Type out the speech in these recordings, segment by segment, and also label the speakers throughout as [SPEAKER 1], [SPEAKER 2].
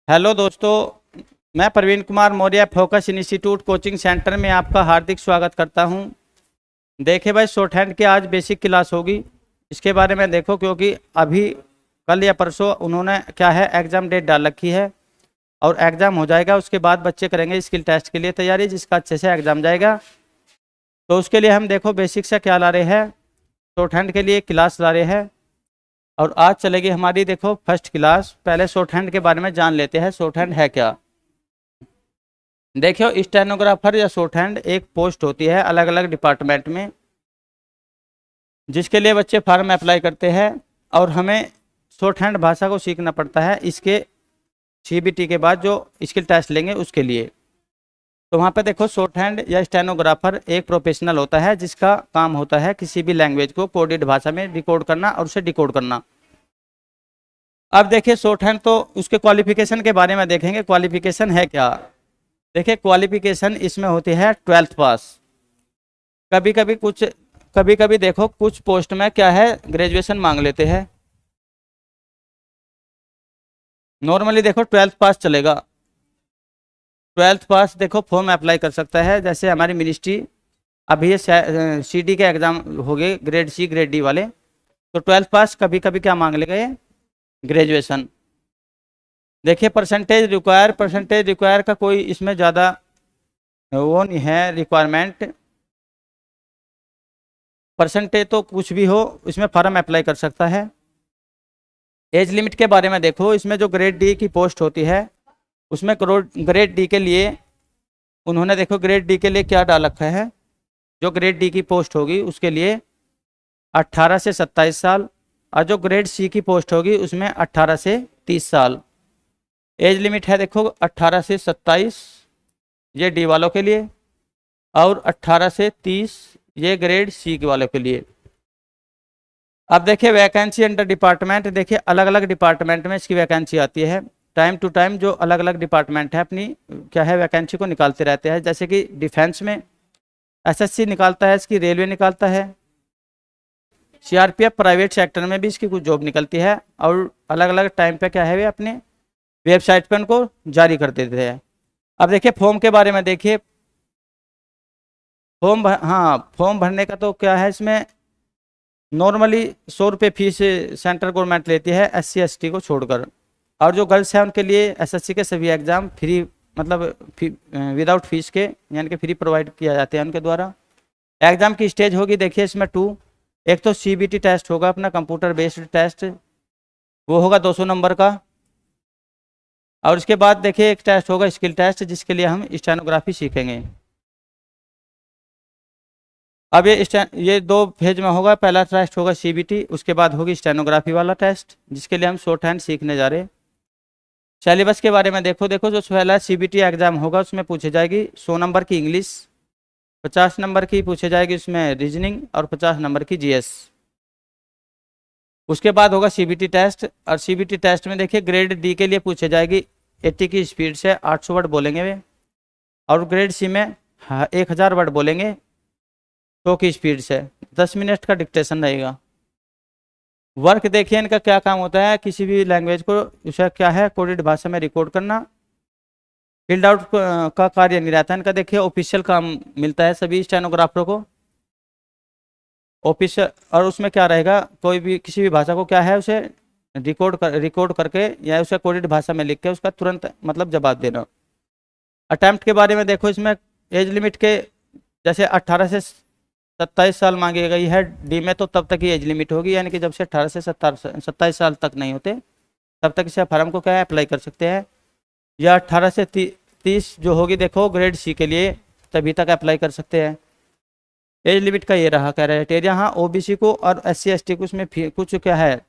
[SPEAKER 1] Hello दोस्तों, मैं Praveen Kumar Maurya Focus Institute coaching centre में आपका हार्दिक स्वागत करता हूं। देखिए भाई, शॉर्ट हैंड की आज बेसिक क्लास होगी। इसके बारे में देखो, क्योंकि अभी कल या परसों उन्होंने क्या है एग्ज़ाम डेट डाल रखी है और एग्ज़ाम हो जाएगा। उसके बाद बच्चे करेंगे स्किल टेस्ट के लिए तैयारी, जिसका अच्छे से एग्ज़ाम जाएगा। तो उसके लिए हम देखो बेसिक से क्या ला रहे हैं, शॉर्ट हैंड के लिए क्लास ला रहे हैं। और आज चलेगी हमारी देखो फर्स्ट क्लास। पहले शॉर्ट हैंड के बारे में जान लेते हैं, शॉर्ट हैंड है क्या। देखियो, स्टेनोग्राफर या शॉर्ट हैंड एक पोस्ट होती है अलग अलग डिपार्टमेंट में, जिसके लिए बच्चे फॉर्म अप्लाई करते हैं और हमें शॉर्ट हैंड भाषा को सीखना पड़ता है इसके सीबीटी के बाद जो स्किल टेस्ट लेंगे उसके लिए। तो वहाँ पे देखो, शॉर्ट हैंड या स्टेनोग्राफर एक प्रोफेशनल होता है जिसका काम होता है किसी भी लैंग्वेज को कोडेड भाषा में रिकॉर्ड करना और उसे डिकोड करना। अब देखिए, शॉर्ट हैंड तो उसके क्वालिफिकेशन के बारे में देखेंगे, क्वालिफिकेशन है क्या। देखिए, क्वालिफिकेशन इसमें होती है 12th पास। कभी कभी देखो कुछ पोस्ट में क्या है ग्रेजुएशन मांग लेते हैं। नॉर्मली देखो 12th पास चलेगा। 12th पास देखो फॉर्म अप्लाई कर सकता है। जैसे हमारी मिनिस्ट्री अभी ये सीडी के एग्जाम हो गए, ग्रेड सी ग्रेड डी वाले, तो 12th पास कभी कभी क्या मांग लेगा, ये ग्रेजुएशन। देखिए, परसेंटेज रिक्वायर का कोई इसमें ज़्यादा वो नहीं है रिक्वायरमेंट। परसेंटेज तो कुछ भी हो इसमें फॉर्म अप्लाई कर सकता है। एज लिमिट के बारे में देखो, इसमें जो ग्रेड डी की पोस्ट होती है उसमें ग्रेड डी के लिए उन्होंने देखो ग्रेड डी के लिए क्या डाल रखा है। जो ग्रेड डी की पोस्ट होगी उसके लिए 18 से 27 साल, और जो ग्रेड सी की पोस्ट होगी उसमें 18 से 30 साल। एज लिमिट है देखो 18 से 27 ये डी वालों के लिए, और 18 से 30 ये ग्रेड सी के वालों के लिए। अब देखिए, वैकेंसी अंडर डिपार्टमेंट। देखिए, अलग अलग डिपार्टमेंट में इसकी वैकेंसी आती है। टाइम टू टाइम जो अलग अलग डिपार्टमेंट है अपनी क्या है वैकेंसी को निकालते रहते हैं। जैसे कि डिफेंस में एसएससी निकालता है, इसकी रेलवे निकालता है, सीआरपीएफ प्राइवेट सेक्टर में भी इसकी कुछ जॉब निकलती है, और अलग अलग टाइम पे क्या है वे अपने वेबसाइट पे उनको जारी कर देते हैं। अब देखिए, फॉर्म के बारे में देखिए। फॉर्म भरने का तो क्या है, इसमें नॉर्मली 100 रुपये फीस सेंट्रल गवर्नमेंट लेती है SC ST को छोड़कर। और जो गर्ल्स हैं उनके लिए SSC के सभी एग्ज़ाम फ्री, मतलब विदाउट फीस के, यानी कि फ्री प्रोवाइड किया जाते हैं उनके द्वारा। एग्ज़ाम की स्टेज होगी देखिए इसमें 2। एक तो CBT टेस्ट होगा अपना कंप्यूटर बेस्ड टेस्ट, वो होगा 200 नंबर का। और उसके बाद देखिए एक टेस्ट होगा स्किल टेस्ट, जिसके लिए हम स्टेनोग्राफी सीखेंगे। अब ये 2 फेज में होगा। पहला टेस्ट होगा CBT, उसके बाद होगी स्टेनोग्राफी वाला टेस्ट, जिसके लिए हम शॉर्ट हैंड सीखने जा रहे हैं। सिलेबस के बारे में देखो जो पहला CBT एग्जाम होगा उसमें पूछी जाएगी 100 नंबर की इंग्लिश, 50 नंबर की पूछी जाएगी उसमें रीजनिंग, और 50 नंबर की GS। उसके बाद होगा CBT टेस्ट, और CBT टेस्ट में देखिए ग्रेड डी के लिए पूछे जाएगी 80 की स्पीड से 800 वर्ड बोलेंगे वे, और ग्रेड सी में 1000 वर्ड बोलेंगे 100 की स्पीड से। 10 मिनट का डिक्टेशन रहेगा। वर्क देखिए इनका क्या काम होता है, किसी भी लैंग्वेज को उसे क्या है कोडेड भाषा में रिकॉर्ड करना। फील्ड आउट का कार्य नहीं रहता इनका। देखिए, ऑफिशियल काम मिलता है सभी स्टेनोग्राफरों को ऑफिशियल, और उसमें क्या रहेगा, कोई भी किसी भी भाषा को क्या है उसे रिकॉर्ड करके या उसे कोडेड भाषा में लिख के उसका तुरंत मतलब जवाब देना। अटैम्प्ट के बारे में देखो, इसमें एज लिमिट के जैसे 18 से 27 साल मांगी गई है डी में, तो तब तक ही एज लिमिट होगी, यानी कि जब से 18 से 27 साल तक नहीं होते तब तक इसे फॉर्म को क्या है अप्लाई कर सकते हैं। या 18 से 30 जो होगी देखो ग्रेड सी के लिए, तभी तक अप्लाई कर सकते हैं। एज लिमिट का ये रहा क्राइटेरिया। हाँ, OBC को और SC ST को उसमें कुछ क्या है,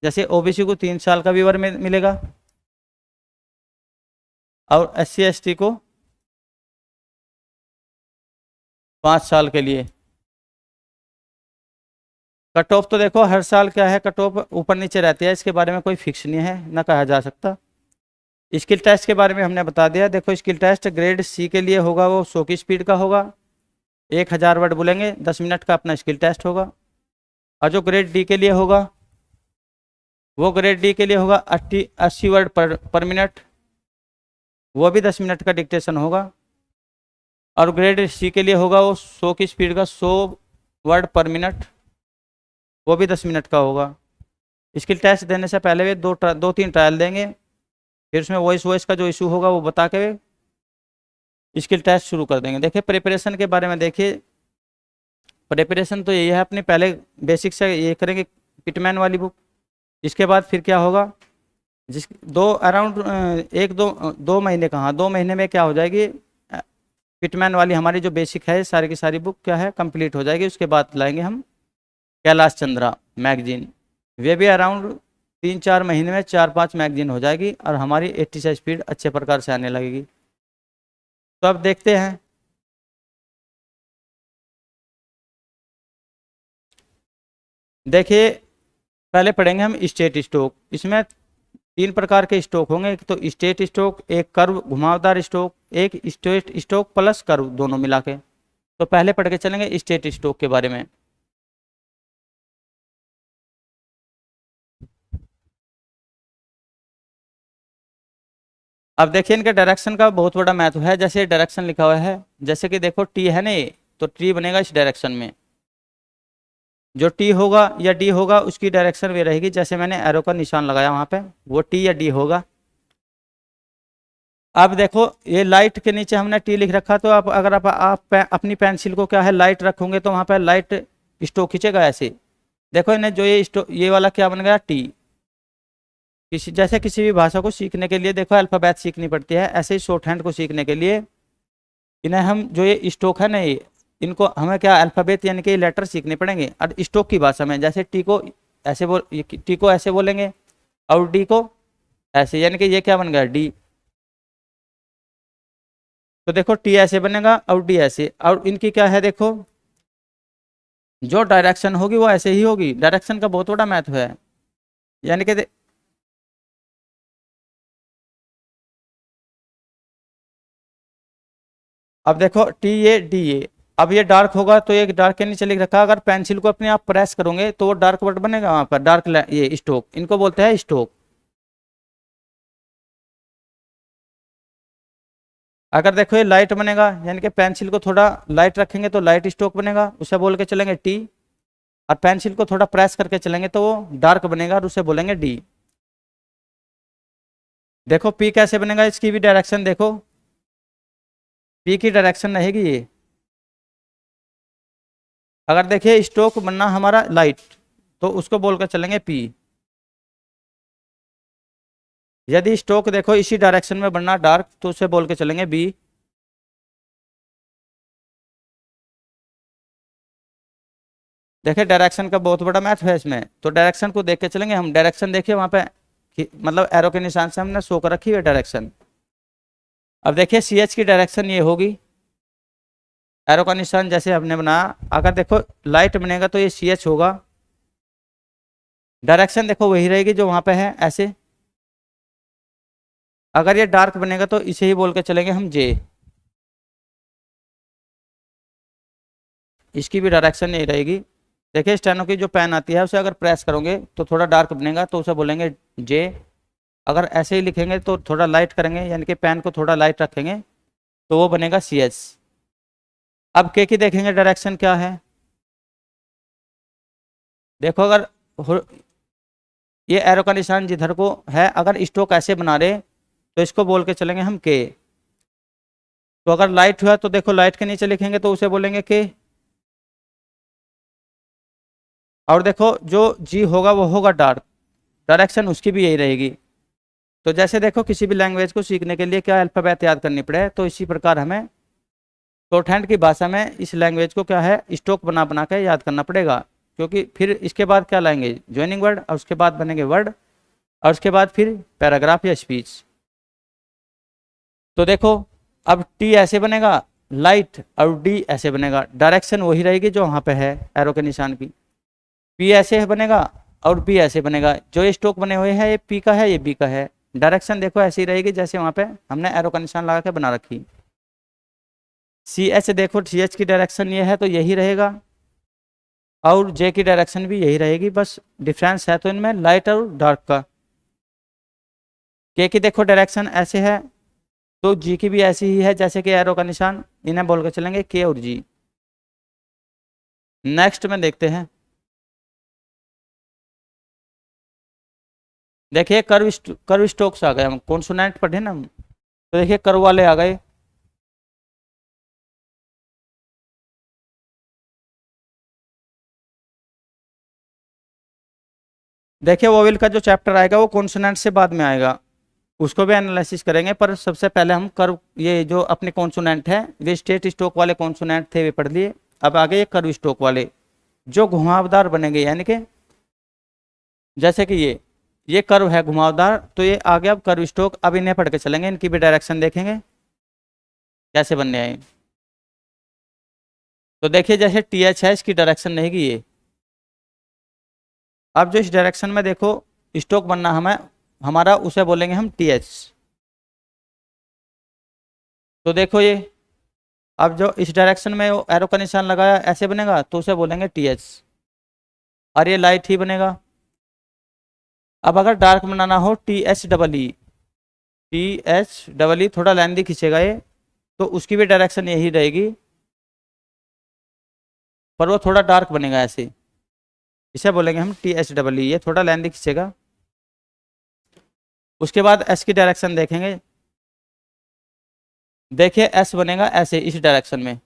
[SPEAKER 1] जैसे OBC को 3 साल का व्यूअर मिलेगा और SC ST को 5 साल के लिए। कट ऑफ तो देखो हर साल क्या है, कट ऑफ ऊपर नीचे रहती है, इसके बारे में कोई फिक्स नहीं है, ना कहा जा सकता। स्किल टेस्ट के बारे में हमने बता दिया। देखो, स्किल टेस्ट ग्रेड सी के लिए होगा, वो 100 की स्पीड का होगा, 1000 वर्ड बोलेंगे, 10 मिनट का अपना स्किल टेस्ट होगा। और जो ग्रेड डी के लिए होगा वो ग्रेड डी के लिए होगा 80 वर्ड पर मिनट, वो भी 10 मिनट का डिक्टेशन होगा। और ग्रेड सी के लिए होगा वो 100 की स्पीड का 100 वर्ड पर मिनट, वो भी 10 मिनट का होगा। स्किल टेस्ट देने से पहले वे दो तीन ट्रायल देंगे, फिर उसमें वॉइस का जो इशू होगा वो बता के स्किल टेस्ट शुरू कर देंगे। देखिए प्रिपरेशन के बारे में, देखिए प्रिपरेशन तो यही है, अपने पहले बेसिक से ये करेंगे पिटमैन वाली बुक। इसके बाद फिर क्या होगा, जिस दो अराउंड एक दो महीने का, हाँ 2 महीने में क्या हो जाएगी, पिटमैन वाली हमारी जो बेसिक है सारी की सारी बुक क्या है कंप्लीट हो जाएगी। उसके बाद लाएंगे हम कैलाश चंद्रा मैगजीन, वे भी अराउंड 3-4 महीने में 4-5 मैगजीन हो जाएगी और हमारी 80 से स्पीड अच्छे प्रकार से आने लगेगी। तो अब देखते हैं, देखिए पहले पढ़ेंगे हम स्टेट स्ट्रोक। इसमें 3 प्रकार के स्ट्रोक होंगे, एक तो स्टेट स्ट्रोक, एक कर्व घुमावदार स्ट्रोक, एक स्टेट स्ट्रोक प्लस कर्व दोनों मिला के। तो पहले पढ़ के चलेंगे स्टेट स्ट्रोक के बारे में। अब देखिए इनके डायरेक्शन का बहुत बड़ा महत्व है। जैसे डायरेक्शन लिखा हुआ है, जैसे कि देखो टी है ना ये, तो टी बनेगा इस डायरेक्शन में, जो टी होगा या डी होगा उसकी डायरेक्शन वे रहेगी, जैसे मैंने एरो का निशान लगाया वहां पे, वो टी या डी होगा। अब देखो ये लाइट के नीचे हमने टी लिख रखा, तो आप अगर आप अपनी पेंसिल को क्या है लाइट रखोगे तो वहां पर लाइट स्ट्रोक खींचेगा ऐसे। देखो इन्हें जो ये वाला क्या बन गया टी। जैसे किसी भी भाषा को सीखने के लिए देखो अल्फाबेट सीखनी पड़ती है, ऐसे ही शॉर्ट हैंड को सीखने के लिए इन्हें हम जो ये स्ट्रोक है ना ये, इनको हमें क्या अल्फाबेट यानी कि लेटर सीखने पड़ेंगे। और स्ट्रोक की भाषा में जैसे टी को ऐसे बोलेंगे और डी को ऐसे, यानी कि ये क्या बन गया डी। तो देखो टी ऐसे बनेगा और डी ऐसे, और इनकी क्या है देखो जो डायरेक्शन होगी वो ऐसे ही होगी। डायरेक्शन का बहुत बड़ा महत्व है, यानी कि अब देखो टी ये डी ये, अब ये डार्क होगा तो ये डार्क के नीचे लिख रखा, अगर पेंसिल को अपने आप प्रेस करोगे तो वो डार्क वर्ड बनेगा वहां पर, डार्क ये स्ट्रोक, इनको बोलते हैं स्ट्रोक। अगर देखो ये लाइट बनेगा, यानी कि पेंसिल को थोड़ा लाइट रखेंगे तो लाइट स्ट्रोक बनेगा, उसे बोल के चलेंगे टी। और पेंसिल को थोड़ा प्रेस करके चलेंगे तो वो डार्क बनेगा और उसे बोलेंगे डी। देखो पी कैसे बनेगा, इसकी भी डायरेक्शन देखो, पी की डायरेक्शन रहेगी ये। अगर देखिए स्ट्रोक बनना हमारा लाइट तो उसको बोलकर चलेंगे पी। यदि स्ट्रोक देखो इसी डायरेक्शन में बनना डार्क तो उसे बोल के चलेंगे बी। देखिए डायरेक्शन का बहुत बड़ा मैथ है इसमें, तो डायरेक्शन को देख के चलेंगे हम। डायरेक्शन देखिए वहां पे मतलब एरो के निशान से हमने शो कर रखी है डायरेक्शन। अब देखिए सी एच की डायरेक्शन ये होगी, एरो का निशान जैसे हमने बनाया, अगर देखो लाइट बनेगा तो ये सी एच होगा, डायरेक्शन देखो वही रहेगी जो वहां पे है ऐसे। अगर ये डार्क बनेगा तो इसे ही बोल के चलेंगे हम जे। इसकी भी डायरेक्शन यही रहेगी। देखिए स्टेनो की जो पेन आती है उसे अगर प्रेस करोगे तो थोड़ा डार्क बनेगा तो उसे बोलेंगे जे। अगर ऐसे ही लिखेंगे तो थोड़ा लाइट करेंगे, यानी कि पेन को थोड़ा लाइट रखेंगे तो वो बनेगा सी एच। अब के की देखेंगे डायरेक्शन क्या है, देखो अगर ये एरो का निशान जिधर को है, अगर स्ट्रोक ऐसे बना रहे तो इसको बोल के चलेंगे हम के। तो अगर लाइट हुआ तो देखो लाइट के नीचे लिखेंगे तो उसे बोलेंगे के। और देखो जो जी होगा वो होगा डार्क, डायरेक्शन उसकी भी यही रहेगी। तो जैसे देखो किसी भी लैंग्वेज को सीखने के लिए क्या अल्फाबेट याद करनी पड़े, तो इसी प्रकार हमें शॉर्ट हैंड की भाषा में इस लैंग्वेज को क्या है स्ट्रोक बना बना के याद करना पड़ेगा। क्योंकि फिर इसके बाद क्या लाएंगे ज्वाइनिंग वर्ड, और उसके बाद बनेंगे वर्ड, और उसके बाद फिर पैराग्राफ या स्पीच। तो देखो अब टी ऐसे बनेगा लाइट और डी ऐसे बनेगा, डायरेक्शन वही रहेगी जो वहां पे है एरो के निशान की। पी ऐसे बनेगा और बी ऐसे बनेगा, जो ये स्ट्रोक बने हुए हैं ये पी का है ये बी का है, डायरेक्शन देखो ऐसी ही रहेगी जैसे वहां पे हमने एरो का निशान लगा के बना रखी। सी एच देखो सी एच की डायरेक्शन ये है तो यही रहेगा, और जे की डायरेक्शन भी यही रहेगी, बस डिफरेंस है तो इनमें लाइट और डार्क का। के की देखो डायरेक्शन ऐसे है, तो जी की भी ऐसी ही है, जैसे कि एरो का निशान, इन्हें बोल के चलेंगे के और जी। नेक्स्ट में देखते हैं, देखिए कर्व स्ट्रोक्स आ गए, हम कॉन्सोनेंट पढ़े ना हम, तो देखिए कर्व वाले आ गए। देखिए वोवेल का जो चैप्टर आएगा वो कॉन्सोनेंट से बाद में आएगा, उसको भी एनालिसिस करेंगे, पर सबसे पहले हम कर्व, ये जो अपने कॉन्सोनेंट है, वे स्ट्रेट स्ट्रोक वाले कॉन्सोनेंट थे वे पढ़ लिए। अब आगे ये कर्व स्ट्रोक वाले जो घुमावदार बनेंगे, यानी कि जैसे कि ये कर्व है घुमावदार, तो ये आ गया अब कर्व स्ट्रोक। अब इन्हें पढ़ के चलेंगे, इनकी भी डायरेक्शन देखेंगे कैसे बनने आए। तो देखिए जैसे टी एच है, इसकी डायरेक्शन रहेगी ये। अब जो इस डायरेक्शन में देखो स्ट्रोक बनना हमें हमारा, उसे बोलेंगे हम टी एच। तो देखो ये, अब जो इस डायरेक्शन में एरो का निशान लगाया ऐसे बनेगा, तो उसे बोलेंगे टी एच, और ये लाइट ही बनेगा। अब अगर डार्क बनाना हो, T H double E, T H double E, थोड़ा लेंदी खींचेगा ये, तो उसकी भी डायरेक्शन यही रहेगी, पर वो थोड़ा डार्क बनेगा ऐसे, इसे बोलेंगे हम टी एच डबल ई, ये थोड़ा लेंदी खींचेगा। उसके बाद एस की डायरेक्शन देखेंगे, देखिए एस बनेगा ऐसे इस डायरेक्शन में,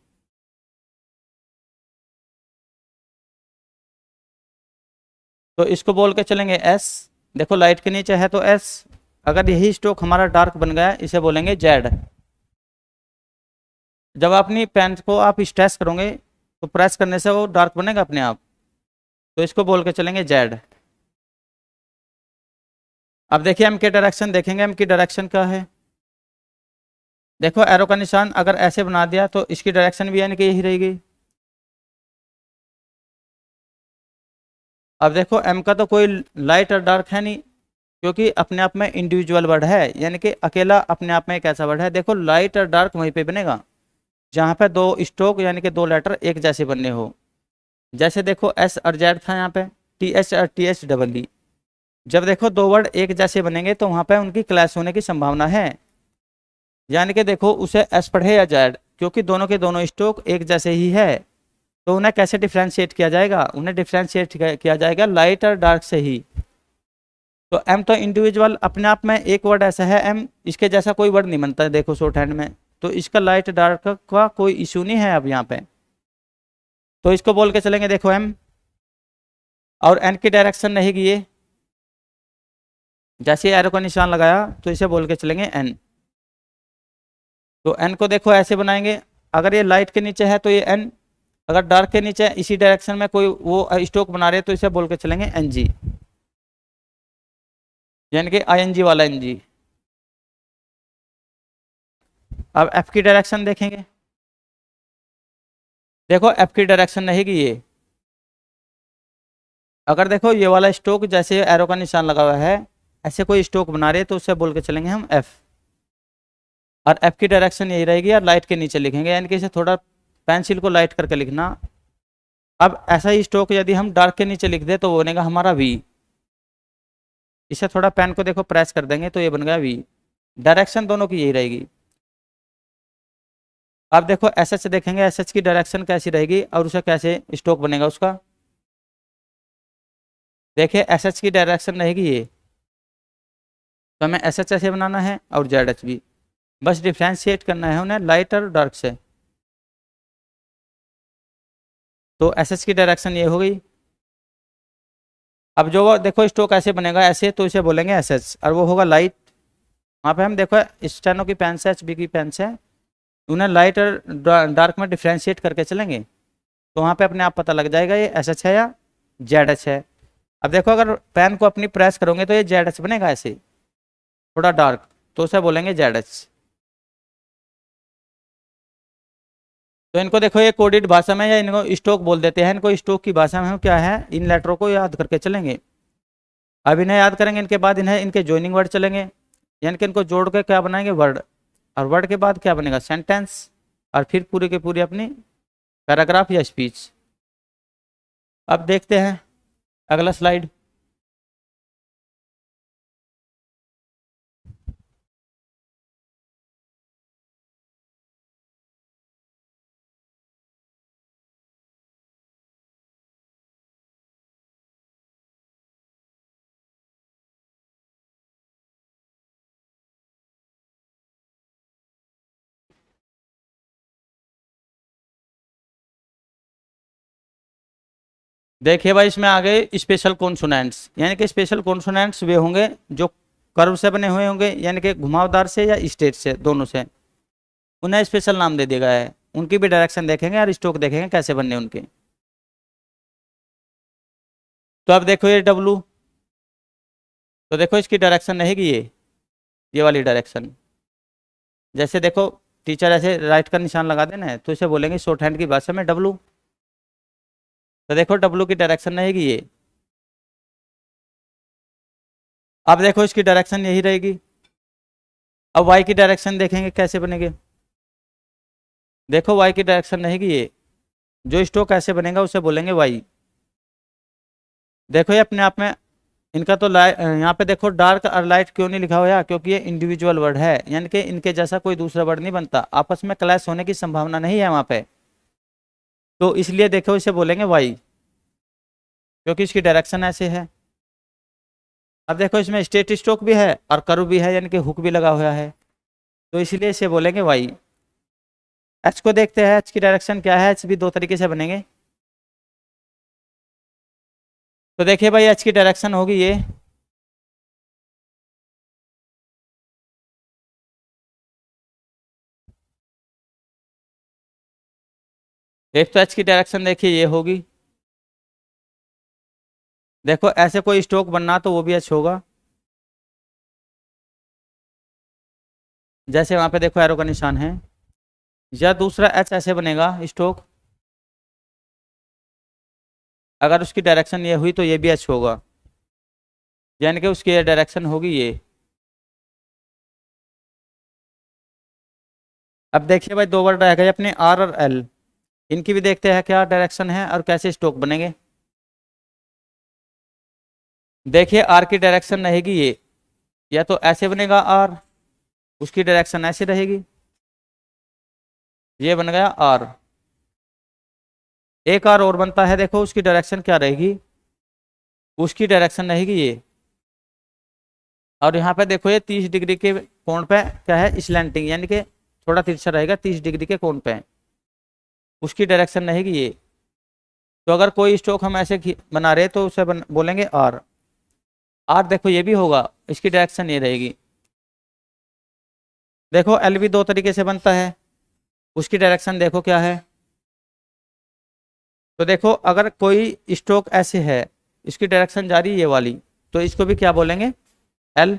[SPEAKER 1] तो इसको बोल के चलेंगे एस। देखो लाइट के नीचे है तो एस, अगर यही स्ट्रोक हमारा डार्क बन गया इसे बोलेंगे जेड। जब अपनी पेन को आप स्ट्रेस करोगे तो प्रेस करने से वो डार्क बनेगा अपने आप, तो इसको बोल के चलेंगे जेड। अब देखिए एम की डायरेक्शन देखेंगे, एम की डायरेक्शन क्या है। देखो एरो का निशान अगर ऐसे बना दिया तो इसकी डायरेक्शन भी यानी कि यही रहेगी। अब देखो एम का तो कोई लाइट और डार्क है नहीं, क्योंकि अपने आप में इंडिविजुअल वर्ड है, यानी कि अकेला अपने आप में एक ऐसा वर्ड है। देखो लाइट और डार्क वहीं पे बनेगा जहाँ पे दो स्ट्रोक यानी कि दो लेटर एक जैसे बनने हो। जैसे देखो एस और जेड था यहाँ पे, टी एच और टी एच डबल ई, जब देखो दो वर्ड एक जैसे बनेंगे तो वहाँ पे उनकी क्लैश होने की संभावना है, यानी कि देखो उसे एस पढ़े या जेड, क्योंकि दोनों के दोनों स्ट्रोक एक जैसे ही है, तो उन्हें कैसे डिफ्रेंशिएट किया जाएगा, उन्हें डिफ्रेंशिएट किया जाएगा लाइट और डार्क से ही। तो एम तो इंडिविजुअल अपने आप में एक वर्ड ऐसा है, एम इसके जैसा कोई वर्ड नहीं बनता है देखो शॉर्ट हैंड में, तो इसका लाइट डार्क का कोई इशू नहीं है अब यहाँ पे, तो इसको बोल के चलेंगे देखो एम। और एन की डायरेक्शन रहेगी ये, जैसे एरो का निशान लगाया तो इसे बोल के चलेंगे एन। तो एन को देखो ऐसे बनाएंगे, अगर ये लाइट के नीचे है तो ये एन, अगर डार्क के नीचे इसी डायरेक्शन में कोई वो स्ट्रोक बना रहे तो इसे बोल के चलेंगे एन जी, यानी कि आई एन जी वाला एन जी। अब एफ की डायरेक्शन देखेंगे, देखो एफ की डायरेक्शन रहेगी ये, अगर देखो ये वाला स्ट्रोक जैसे एरो का निशान लगा हुआ है ऐसे कोई स्ट्रोक बना रहे तो उसे बोल के चलेंगे हम एफ, और एफ की डायरेक्शन यही रहेगी, और लाइट के नीचे लिखेंगे, यानी कि इसे थोड़ा पेंसिल को लाइट करके लिखना। अब ऐसा ही स्ट्रोक यदि हम डार्क के नीचे लिख दे तो वो बनेगा हमारा वी, इसे थोड़ा पेन को देखो प्रेस कर देंगे तो ये बन गया वी। डायरेक्शन दोनों की यही रहेगी। अब देखो एस एच देखेंगे, एस एच की डायरेक्शन कैसी रहेगी और उसे कैसे स्ट्रोक बनेगा उसका। देखिए एस एच की डायरेक्शन रहेगी ये, तो हमें एस एच ऐसे बनाना है और जेड एच भी, बस डिफ्रेंशिएट करना है उन्हें लाइट और डार्क से। तो एस एच की डायरेक्शन ये हो गई। अब जो वो देखो स्ट्रोक ऐसे बनेगा ऐसे, तो इसे बोलेंगे एस एच, और वो होगा लाइट। वहाँ पे हम देखो स्टेनो की पेन से, एच बी की पेन से उन्हें लाइट और डार्क में डिफ्रेंशिएट करके चलेंगे, तो वहाँ पे अपने आप पता लग जाएगा ये एस एच है या जेड एच है। अब देखो अगर पेन को अपनी प्रेस करोगे तो ये जेड एच बनेगा ऐसे थोड़ा डार्क, तो उसे बोलेंगे जेड एच। तो इनको देखो ये कोडिड भाषा में, या इनको स्ट्रोक बोल देते हैं, इनको स्ट्रोक की भाषा में हम क्या है इन लेटरों को याद करके चलेंगे। अब इन्हें याद करेंगे, इनके बाद इन्हें इनके ज्वाइनिंग वर्ड चलेंगे, यानी कि इनको जोड़ के क्या बनाएंगे वर्ड, और वर्ड के बाद क्या बनेगा सेंटेंस, और फिर पूरी की पूरी अपनी पैराग्राफ या स्पीच। अब देखते हैं अगला स्लाइड। देखिए भाई, इसमें आ गए स्पेशल कॉन्सोनेंट्स, यानी कि स्पेशल कॉन्सोनेंट्स वे होंगे जो कर्व से बने हुए होंगे, यानी कि घुमावदार से या स्ट्रेट से, दोनों से। उन्हें स्पेशल नाम दे दिया गया है। उनकी भी डायरेक्शन देखेंगे और स्ट्रोक देखेंगे कैसे बनने उनके। तो अब देखो ये डब्लू, तो देखो इसकी डायरेक्शन रहेगी ये वाली डायरेक्शन। जैसे देखो टीचर ऐसे राइट का निशान लगा देना है तो इसे बोलेंगे शॉर्ट हैंड की भाषा में डब्लू। तो देखो डब्लू की डायरेक्शन रहेगी ये। अब देखो इसकी डायरेक्शन यही रहेगी। अब वाई की डायरेक्शन देखेंगे कैसे बनेगी। देखो वाई की डायरेक्शन रहेगी ये। जो स्ट्रोक ऐसे बनेगा उसे बोलेंगे वाई। देखो ये अपने आप में इनका तो यहाँ पे देखो डार्क और लाइट क्यों नहीं लिखा हुआ, क्योंकि ये इंडिविजुअल वर्ड है, यानी कि इनके जैसा कोई दूसरा वर्ड नहीं बनता, आपस में क्लैश होने की संभावना नहीं है वहां पे। तो इसलिए देखो इसे बोलेंगे वाई, क्योंकि इसकी डायरेक्शन ऐसे है। अब देखो इसमें स्ट्रेट स्ट्रोक भी है और कर्व भी है, यानी कि हुक भी लगा हुआ है, तो इसलिए इसे बोलेंगे वाई। एच को देखते हैं, एच की डायरेक्शन क्या है। एच भी दो तरीके से बनेंगे। तो देखिए भाई एच की डायरेक्शन होगी ये। एक तो एच की डायरेक्शन देखिए ये होगी। देखो ऐसे कोई स्ट्रोक बनना तो वो भी एच होगा। जैसे वहां पे देखो एरो का निशान है, या दूसरा एच ऐसे बनेगा स्ट्रोक। अगर उसकी डायरेक्शन ये हुई तो ये भी एच होगा, यानी कि उसकी डायरेक्शन होगी ये। अब देखिए भाई दो वर्ड रह गए अपने आर और एल। इनकी भी देखते हैं क्या डायरेक्शन है और कैसे स्ट्रोक बनेंगे। देखिए आर की डायरेक्शन रहेगी ये, या तो ऐसे बनेगा आर, उसकी डायरेक्शन ऐसे रहेगी। ये बन गया आर। एक आर और बनता है, देखो उसकी डायरेक्शन क्या रहेगी। उसकी डायरेक्शन रहेगी ये। और यहाँ पे देखो ये 30 डिग्री के कोण पे क्या है, स्लैंटिंग, यानी कि थोड़ा तिरछा रहेगा 30 डिग्री के कोण पे। उसकी डायरेक्शन रहेगी ये। तो अगर कोई स्ट्रोक हम ऐसे बना रहे तो उसे बोलेंगे आर। आर देखो ये भी होगा, इसकी डायरेक्शन ये रहेगी। देखो एल भी दो तरीके से बनता है, उसकी डायरेक्शन देखो क्या है। तो देखो अगर कोई स्ट्रोक ऐसे है, इसकी डायरेक्शन जा रही है ये वाली, तो इसको भी क्या बोलेंगे, एल।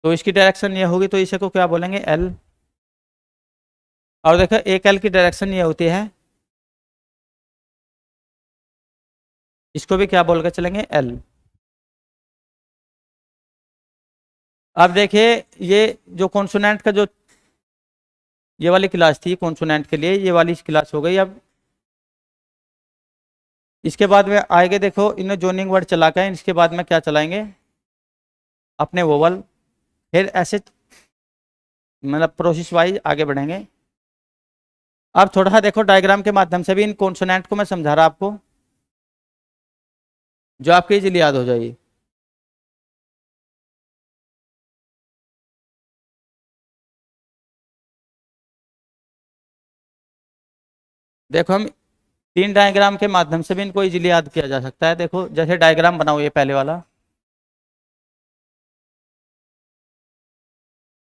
[SPEAKER 1] तो इसकी डायरेक्शन ये होगी तो इसे को क्या बोलेंगे, एल। और देखो एक एल की डायरेक्शन ये होती है, इसको भी क्या बोल के चलेंगे, एल। अब देखिए ये जो कॉन्सोनेंट का जो ये वाली क्लास थी कॉन्सोनेंट के लिए, ये वाली क्लास हो गई। अब इसके बाद में आएंगे, देखो इन्हें जोनिंग वर्ड चला के, इसके बाद में क्या चलाएंगे, अपने वोवल। फिर ऐसे मतलब प्रोसेस वाइज आगे बढ़ेंगे। अब थोड़ा सा देखो डायग्राम के माध्यम से भी इन कॉन्सोनेंट को मैं समझा रहा आपको, जो आपके इजीली याद हो जाएगी। देखो हम तीन डायग्राम के माध्यम से भी इनको इजीली याद किया जा सकता है। देखो जैसे डायग्राम बनाओ ये पहले वाला,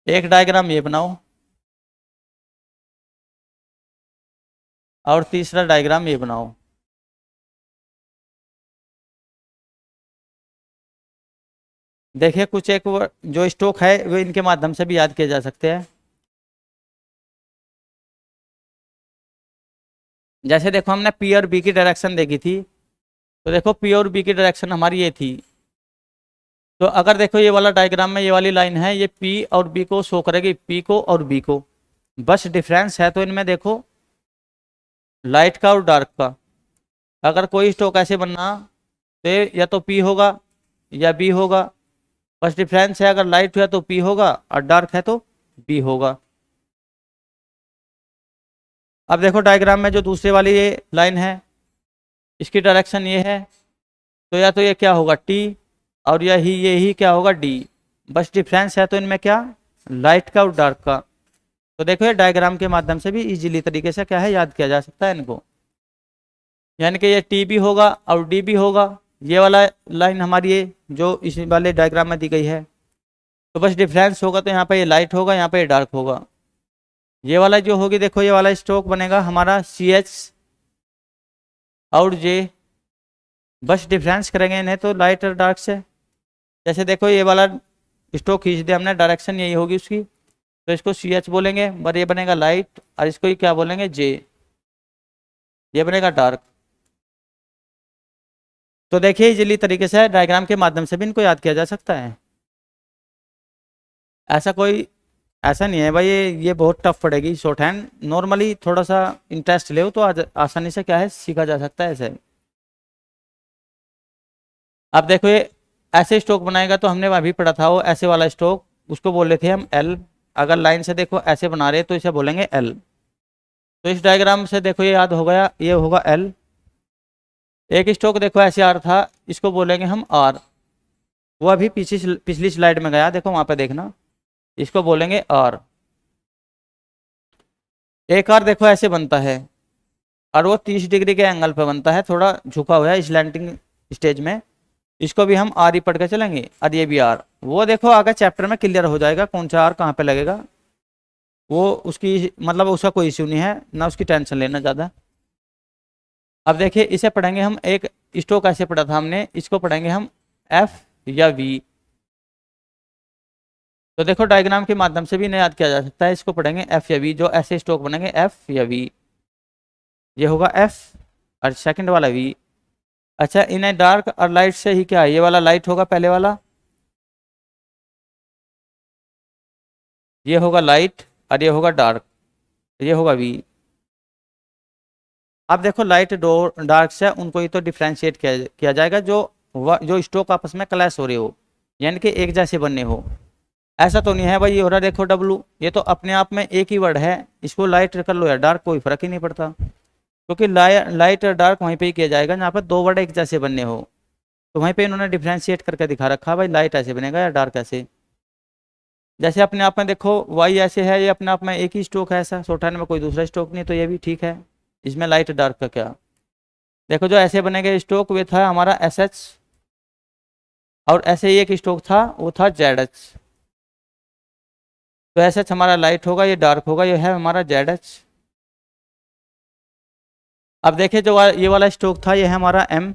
[SPEAKER 1] एक डायग्राम ये बनाओ, और तीसरा डायग्राम ये बनाओ। देखिए कुछ एक जो स्ट्रोक है वो इनके माध्यम से भी याद किए जा सकते हैं। जैसे देखो हमने पी और बी की डायरेक्शन देखी थी, तो देखो पी और बी की डायरेक्शन हमारी ये थी। तो अगर देखो ये वाला डायग्राम में ये वाली लाइन है, ये पी और बी को शो करेगी, पी को और बी को। बस डिफरेंस है तो इनमें देखो लाइट का और डार्क का। अगर कोई स्टॉक ऐसे बनना तो या तो पी होगा या बी होगा। बस डिफरेंस है, अगर लाइट है तो पी होगा और डार्क है तो बी होगा। अब देखो डायग्राम में जो दूसरे वाली ये लाइन है, इसकी डायरेक्शन ये है, तो या तो ये क्या होगा टी, और यही क्या होगा डी। बस डिफरेंस है तो इनमें क्या, लाइट का और डार्क का। तो देखो ये डायग्राम के माध्यम से भी इजीली तरीके से क्या है याद किया जा सकता है इनको। यानी कि ये टी भी होगा और डी भी होगा। ये वाला लाइन हमारी ये जो इस वाले डायग्राम में दी गई है, तो बस डिफरेंस होगा तो यहाँ पे ये लाइट होगा, यहाँ पे ये डार्क होगा। ये वाला जो होगी, देखो ये वाला स्ट्रोक बनेगा हमारा सी एच और जे। बस डिफरेंस करेंगे इन्हें तो लाइट और डार्क से। जैसे देखो ये वाला स्ट्रोक खींच दिया हमने, डायरेक्शन यही होगी उसकी, तो इसको सी एच बोलेंगे, पर ये बनेगा लाइट, और इसको ही क्या बोलेंगे जे, ये बनेगा डार्क। तो देखिए इजीली तरीके से डायग्राम के माध्यम से भी इनको याद किया जा सकता है। ऐसा कोई ऐसा नहीं है भाई ये बहुत टफ पड़ेगी शॉर्ट हैंड। नॉर्मली थोड़ा सा इंटरेस्ट ले तो आसानी से क्या है सीखा जा सकता है ऐसे। अब देखो ये ऐसे स्ट्रोक बनाएगा, तो हमने अभी पढ़ा था वो ऐसे वाला स्ट्रोक, उसको बोल रहे थे हम एल। अगर लाइन से देखो ऐसे बना रहे तो इसे बोलेंगे एल। तो इस डायग्राम से देखो ये याद हो गया, ये होगा एल। एक स्ट्रोक देखो ऐसे आर था, इसको बोलेंगे हम आर। वो अभी पिछली स्लाइड में गया, देखो वहां पे देखना, इसको बोलेंगे आर। एक आर देखो ऐसे बनता है, और वो 30 डिग्री के एंगल पे बनता है, थोड़ा झुका हुआ है स्लैंटिंग स्टेज में। इसको भी हम आर ही पढ़ के चलेंगे, और ये भी आर। वो देखो आगे चैप्टर में क्लियर हो जाएगा कौन सा आर कहाँ पे लगेगा। वो उसकी मतलब उसका कोई इश्यू नहीं है ना, उसकी टेंशन लेना ज़्यादा। अब देखिए इसे पढ़ेंगे हम, एक स्ट्रोक ऐसे पढ़ा था हमने, इसको पढ़ेंगे हम एफ या वी। तो देखो डायग्राम के माध्यम से भी इन्हें याद किया जा सकता है। इसको पढ़ेंगे एफ या वी, जो ऐसे स्ट्रोक बनेंगे एफ या वी। ये होगा एफ और सेकंड वाला वी। अच्छा इन्हें डार्क और लाइट से ही क्या है, ये वाला लाइट होगा पहले वाला, ये होगा लाइट, और ये होगा डार्क, ये होगा वी। अब देखो लाइट डार्क से उनको ही तो डिफ्रेंशिएट किया जाएगा जो स्ट्रोक आपस में क्लैश हो रहे हो, यानी कि एक जैसे बनने हो। ऐसा तो नहीं है भाई ये हो रहा देखो डब्लू, ये तो अपने आप में एक ही वर्ड है, इसको लाइट कर लो या डार्क कोई फर्क ही नहीं पड़ता, क्योंकि लाइट और डार्क वहीं पे ही किया जाएगा जहाँ पर दो वर्ड एक जैसे बनने हो। तो वहीं पे इन्होंने डिफ्रेंशिएट करके दिखा रखा भाई, लाइट ऐसे बनेगा या डार्क ऐसे। जैसे अपने आप में देखो वाई ऐसे है, ये अपने आप में एक ही स्ट्रोक है, ऐसा शॉर्ट हैंड में कोई दूसरा स्ट्रोक नहीं, तो ये भी ठीक है। इसमें लाइट डार्क का क्या, देखो जो ऐसे बनेगा स्ट्रोक वे था हमारा एस एच, और ऐसे ही एक स्ट्रोक था वो था जेड एच। तो एस एच हमारा लाइट होगा, ये डार्क होगा, ये है हमारा जेड एच। अब देखिए जो ये वाला स्ट्रोक था ये है हमारा एम।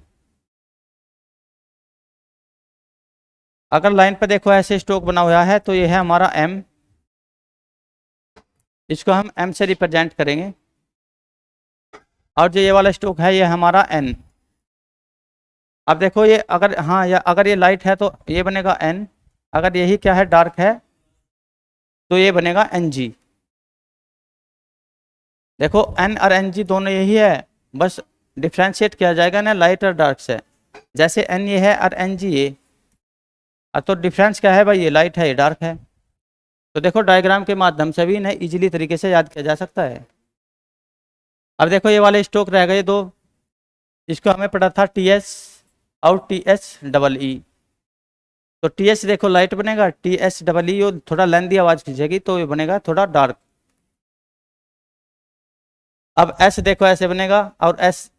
[SPEAKER 1] अगर लाइन पे देखो ऐसे स्ट्रोक बना हुआ है तो ये है हमारा एम, इसको हम एम से रिप्रेजेंट करेंगे। और जो ये वाला स्ट्रोक है ये हमारा एन। अब देखो ये अगर हाँ या अगर ये लाइट है तो ये बनेगा एन, अगर यही क्या है डार्क है तो ये बनेगा एन जी। देखो एन और एन जी दोनों यही है, बस डिफ्रेंशिएट किया जाएगा ना लाइट और डार्क से। जैसे एन ये है और एन जी ये, तो डिफरेंस क्या है भाई, ये लाइट है ये डार्क है। तो देखो डायग्राम के माध्यम से भी इन्हें इजीली तरीके से याद किया जा सकता है। अब देखो ये वाले स्ट्रोक रह गए दो, इसको हमें पढ़ा था टी एस और टी एच डबल ई। तो टी एच देखो लाइट बनेगा, टी एच डबल ई थोड़ा लेंदी आवाज खींचेगी तो ये बनेगा थोड़ा डार्क। अब एस देखो ऐसे बनेगा, और एस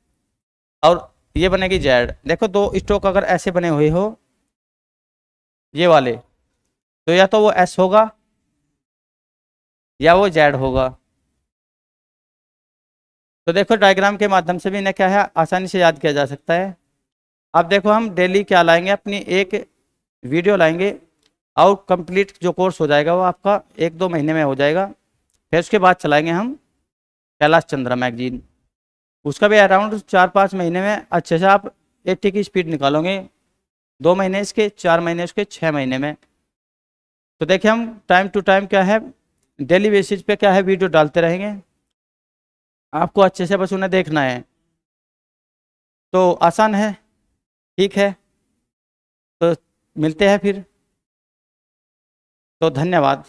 [SPEAKER 1] और ये बनेगी जेड। देखो दो स्ट्रोक अगर ऐसे बने हुए हो ये वाले, तो या तो वो एस होगा या वो जेड होगा। तो देखो डायग्राम के माध्यम से भी इन्हें क्या है आसानी से याद किया जा सकता है। अब देखो हम डेली क्या लाएंगे, अपनी एक वीडियो लाएंगे, और कंप्लीट जो कोर्स हो जाएगा वो आपका 1-2 महीने में हो जाएगा। फिर उसके बाद चलाएंगे हम कैलाश चंद्रा मैगजीन, उसका भी अराउंड 4-5 महीने में अच्छे से आप 80 की स्पीड निकालोगे। 2 महीने इसके, 4 महीने उसके, 6 महीने में। तो देखिए हम टाइम टू टाइम क्या है डेली बेसिस पे क्या है वीडियो डालते रहेंगे। आपको अच्छे से बस उन्हें देखना है। तो आसान है, ठीक है, तो मिलते हैं फिर। तो धन्यवाद।